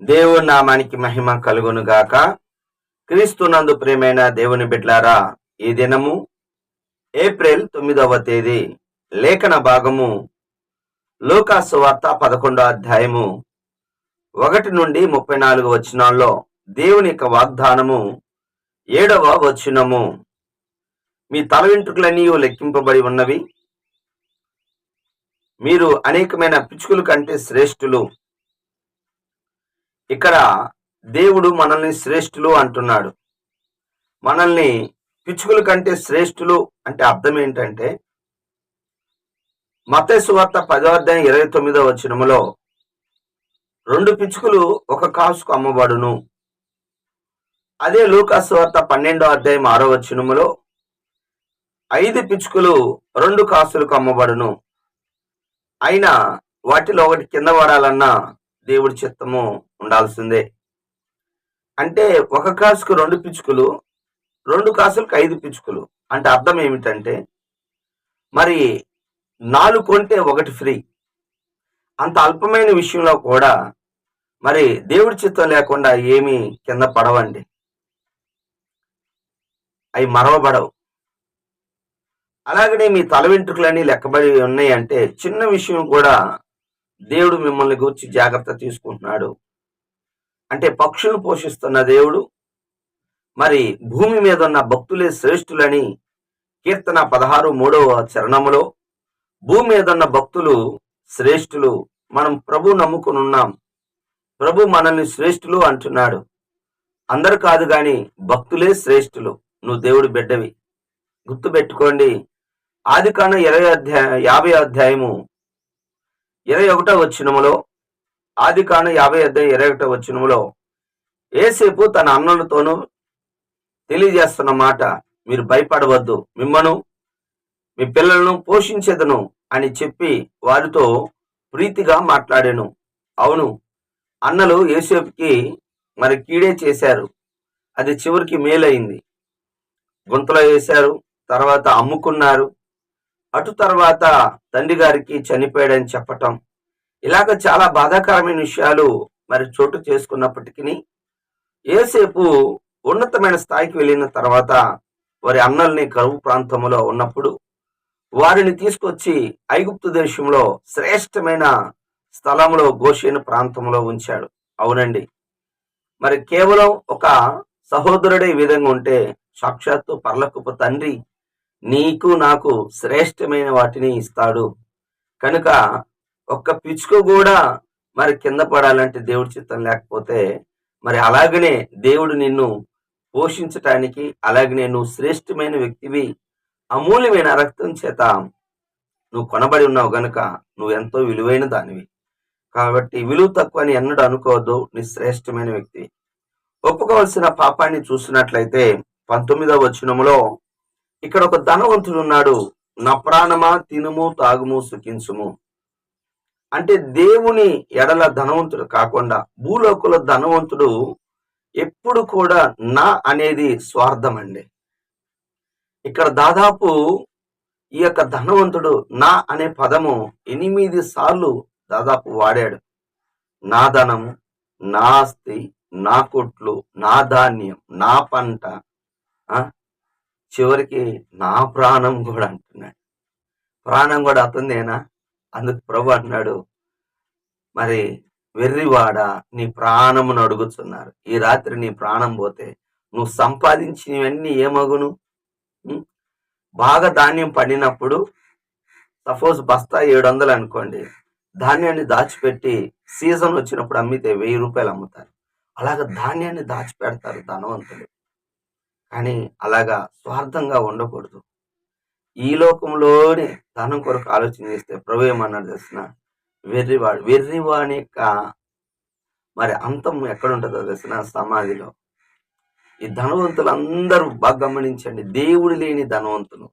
దేవుని నామానికి మహిమ కలుగును గాక. క్రీస్తునందు ప్రియమైన దేవుని బిడ్లారా, ఈ దినము ఏప్రిల్ 9వ తేదీ లేఖన భాగము లూకా సువార్త 11వ అధ్యాయము 1 నుండి 34 వచనాల్లో దేవుని యొక్క వాగ్దానము 7వ వచనము. మీ తల వెంట్రుకలన్నీ లెక్కింపబడి ఉన్నవి, మీరు అనేకమైన పిచ్చుకల కంటే శ్రేష్ఠులు. ఇక్కడ దేవుడు మనల్ని శ్రేష్ఠులు అంటున్నాడు. మనల్ని పిచ్చుకల కంటే శ్రేష్ఠులు అంటే అర్థం ఏంటంటే, మత్తయి సువార్త 10వ అధ్యాయం 29వ వచనములో 2 పిచ్చుకలు ఒక కాసుకు అమ్మబడును. అదే లూకా సువార్త 12వ అధ్యాయం 6వ వచనములో 5 పిచ్చుకలు 2 కాసులకు అమ్మబడును. అయినా వాటిలో ఒకటి కింద పడాలన్నా దేవుడి చిత్తము ఉండాల్సిందే. అంటే ఒక కాసుకు 2 పిచ్చుకలు, 2 కాసులకు 5 పిచ్చుకలు అంటే అర్థం ఏమిటంటే, మరి 4 కొంటే 1 ఫ్రీ. అంత అల్పమైన విషయంలో కూడా మరి దేవుడి చిత్తం లేకుండా ఏమీ కింద పడవండి, అవి మరవబడవు. అలాగనే మీ తల వెంట్రుకలన్నీ లెక్కబడి ఉన్నాయి అంటే చిన్న విషయం కూడా దేవుడు మిమ్మల్ని గురించి జాగ్రత్త తీసుకుంటున్నాడు. అంటే పక్షులను పోషిస్తున్న దేవుడు మరి భూమి మీద ఉన్న భక్తులే శ్రేష్ఠులని కీర్తన 16:3వ చరణములో భూమి మీద ఉన్న భక్తులు శ్రేష్ఠులు. మనం ప్రభు నమ్ముకుని ఉన్నాం, ప్రభు మనల్ని శ్రేష్ఠులు అంటున్నాడు. అందరు కాదు గాని భక్తులే శ్రేష్ఠులు. నువ్వు దేవుడి బిడ్డవి. గుర్తుపెట్టుకోండి. ఆదికాండం 50వ అధ్యాయము 21వ వచనములో, ఆదికాండం 50వ అధ్యాయం 21వ వచనములో యోసేపు తన అన్నలతోనూ తెలియజేస్తున్న మాట, మీరు భయపడవద్దు, మిమ్మను మీ పిల్లలను పోషించేదను అని చెప్పి వారితో ప్రీతిగా మాట్లాడాను. అవును, అన్నలు యోసేపుకి మరి కీడే చేశారు, అది చివరికి మేలైంది. గుంతలో వేశారు, తర్వాత అమ్ముకున్నారు. అటు తర్వాత తండ్రి గారికి చనిపోయాడని చెప్పటం, ఇలాగ చాలా బాధాకరమైన విషయాలు మరి చోటు చేసుకున్నప్పటికీ యోసేపు ఉన్నతమైన స్థాయికి వెళ్ళిన తర్వాత వారి అన్నల్ని కరువు ప్రాంతంలో ఉన్నప్పుడు వారిని తీసుకొచ్చి ఐగుప్తు దేశంలో శ్రేష్టమైన స్థలంలో గోషేను ప్రాంతంలో ఉంచాడు. అవునండి, మరి కేవలం ఒక సహోదరుడే ఈ విధంగా ఉంటే సాక్షాత్తు పరలోకపు తండ్రి నీకు నాకు శ్రేష్టమైన వాటిని ఇస్తాడు. కనుక ఒక్క పిచ్చుక కూడా మరి కింద పడాలంటే దేవుడి చిత్తం లేకపోతే, మరి అలాగనే దేవుడు నిన్ను పోషించటానికి, అలాగనే నువ్వు శ్రేష్టమైన వ్యక్తివి, అమూల్యమైన రక్తం చేత నువ్వు కొనబడి ఉన్నావు గనుక నువ్వు ఎంతో విలువైన దానివి. కాబట్టి విలువ తక్కువ అని ఎన్నడూ అనుకోవద్దు. నీ శ్రేష్టమైన వ్యక్తి. ఒప్పుకోవాల్సిన పాపాన్ని చూసినట్లయితే 19వ వచనములో ఇక్కడ ఒక ధనవంతుడు ఉన్నాడు. నా ప్రాణమా తినుము తాగుము సుఖించుము. అంటే దేవుని ఎడల ధనవంతుడు కాకుండా భూలోకుల ధనవంతుడు ఎప్పుడు కూడా నా అనేది స్వార్థం అండి. ఇక్కడ దాదాపు ఈ యొక్క ధనవంతుడు నా అనే పదము 8 సార్లు దాదాపు వాడాడు. నా ధనము, నా ఆస్తి, నా కొట్లు, నా ధాన్యం, నా పంట, చివరికి నా ప్రాణం కూడా అంటున్నాడు. ప్రాణం కూడా అతనిదేనా? అందుకు ప్రభు అంటున్నాడు, మరి వెర్రివాడా నీ ప్రాణమును అడుగుతున్నారు. ఈ రాత్రి నీ ప్రాణం పోతే నువ్వు సంపాదించినవన్నీ ఏమగును? బాగా ధాన్యం పండినప్పుడు సపోజ్ బస్తా 700 అనుకోండి, ధాన్యాన్ని దాచిపెట్టి సీజన్ వచ్చినప్పుడు అమ్మితే 1000 రూపాయలు అమ్ముతారు. అలాగ ధాన్యాన్ని దాచిపెడతారు ధనవంతులు. కానీ అలాగా స్వార్థంగా ఉండకూడదు. ఈ లోకంలోనే ధనం కొరకు ఆలోచన చేస్తే ప్రభు ఏమన్నాడు తెలిసిన, వెర్రివాడు. వెర్రివాని యొక్క మరి అంతం ఎక్కడుంటుందో తెలిసిన, సమాధిలో. ఈ ధనవంతులందరూ బాగా గమనించండి, దేవుడు లేని ధనవంతులు,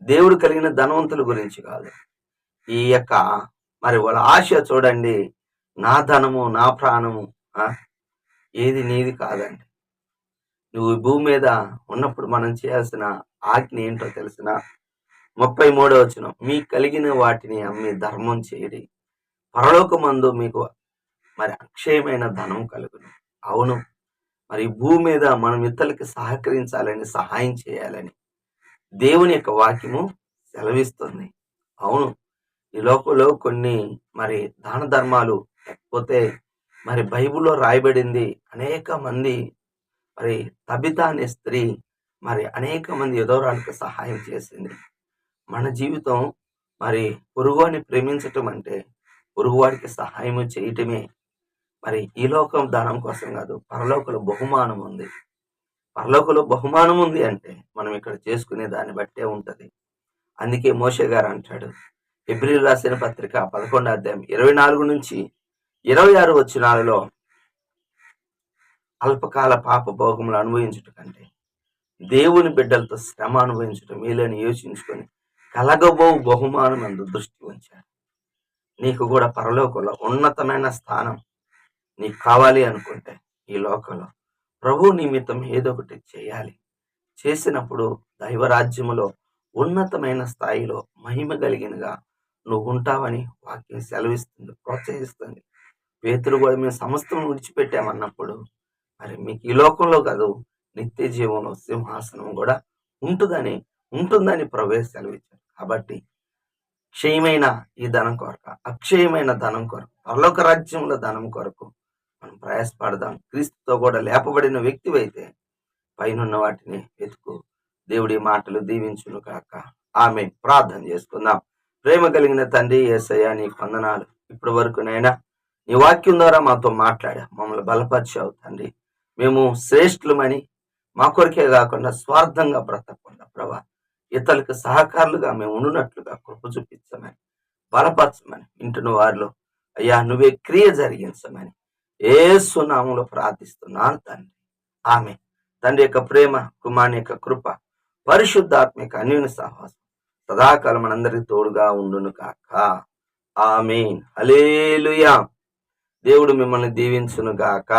దేవుడు కలిగిన ధనవంతుల గురించి కాదు. ఈ యొక్క మరి వాళ్ళ ఆశ చూడండి, నా ధనము నా ప్రాణము ఏది నీది కాదండి. నువ్వు భూమి మీద ఉన్నప్పుడు మనం చేయాల్సిన ఆజ్ఞ ఏంటో తెలిసిన 33వ వచనం, మీ కలిగిన వాటిని అమ్మి ధర్మం చేయడి, పరలోకమందు మీకు మరి అక్షయమైన ధనం కలుగును. అవును, మరి భూమి మీద మనం ఇతరులకి సహకరించాలని, సహాయం చేయాలని దేవుని యొక్క వాక్యము సెలవిస్తుంది. అవును, ఈ లోకంలో కొన్ని మరి దాన ధర్మాలు, లేకపోతే మరి బైబిల్లో రాయబడింది, అనేక మంది మరి తబితా అనే స్త్రీ మరి అనేక మంది విధవరాలకు సహాయం చేసింది. మన జీవితం మరి పొరుగువాడిని ప్రేమించటం అంటే పొరుగువాడికి సహాయం చేయటమే. మరి ఈ లోకం ధనం కోసం కాదు, పరలోకంలో బహుమానం ఉంది. పరలోకంలో బహుమానం ఉంది అంటే మనం ఇక్కడ చేసుకునే దాన్ని బట్టే ఉంటది. అందుకే మోషే గారు అంటాడు, హెబ్రీయులకు రాసిన పత్రిక 11వ అధ్యాయం 24 నుంచి 26 వచనాలలో, అల్పకాల పాప భోగములు అనుభవించుట కంటే దేవుని బిడ్డలతో శ్రమ అనుభవించటం మేలని యోచించుకొని కలగబో బహుమానం అందు దృష్టి ఉంచాడు. నీకు కూడా పరలోకంలో ఉన్నతమైన స్థానం నీకు కావాలి అనుకుంటే ఈ లోకంలో ప్రభు నిమిత్తం ఏదో ఒకటి చేయాలి. చేసినప్పుడు దైవరాజ్యములో ఉన్నతమైన స్థాయిలో మహిమ కలిగినగా నువ్వు ఉంటావని వాక్యం సెలవిస్తుంది, ప్రోత్సహిస్తుంది. పేతురు కూడా మేము సమస్తం విడిచిపెట్టామన్నప్పుడు మరి మీకు ఈ లోకంలో కాదు, నిత్య జీవంలో సింహాసనం కూడా ఉంటుందని ప్రభు సెలవిచ్చారు. కాబట్టి క్షయమైన ఈ ధనం కొరకు, అక్షయమైన ధనం కొరకు, పరలోక రాజ్యంలో ధనం కొరకు మనం ప్రయాసపడదాం. క్రీస్తుతో కూడా లేపబడిన వ్యక్తివైతే పైనున్న వాటిని వెతుకు. దేవుడి మాటలు దీవించును కాక. ఆమె ప్రార్థన చేసుకుందాం. ప్రేమ కలిగిన తండ్రి యేసయ్యా, నీకు వందనాలు. ఇప్పటి వరకు నైనా నీ వాక్యం ద్వారా మాతో మాట్లాడా, మమ్మల్ని బలపరిచావు తండ్రి. మేము శ్రేష్ఠులమని, మా కొరకే కాకుండా స్వార్థంగా బ్రతకకుండా ప్రభా ఇతరులకు సహకారులుగా మేము ఉండునట్లుగా కృప చూపించమని, బలపరచమని, ఇంటున్న వారిలో అయ్యా నువ్వే క్రియ జరిగించమని యేసు నామములో ప్రార్థిస్తున్నాను తండ్రి. ఆమె తండ్రి యొక్క ప్రేమ, కుమారుని యొక్క కృప, పరిశుద్ధాత్మిక అన్యోన్య సహవాసం సదాకాలం మనందరికీ తోడుగా ఉండును కాక. ఆమేన్. హల్లెలూయా. దేవుడు మిమ్మల్ని దీవించును గాక.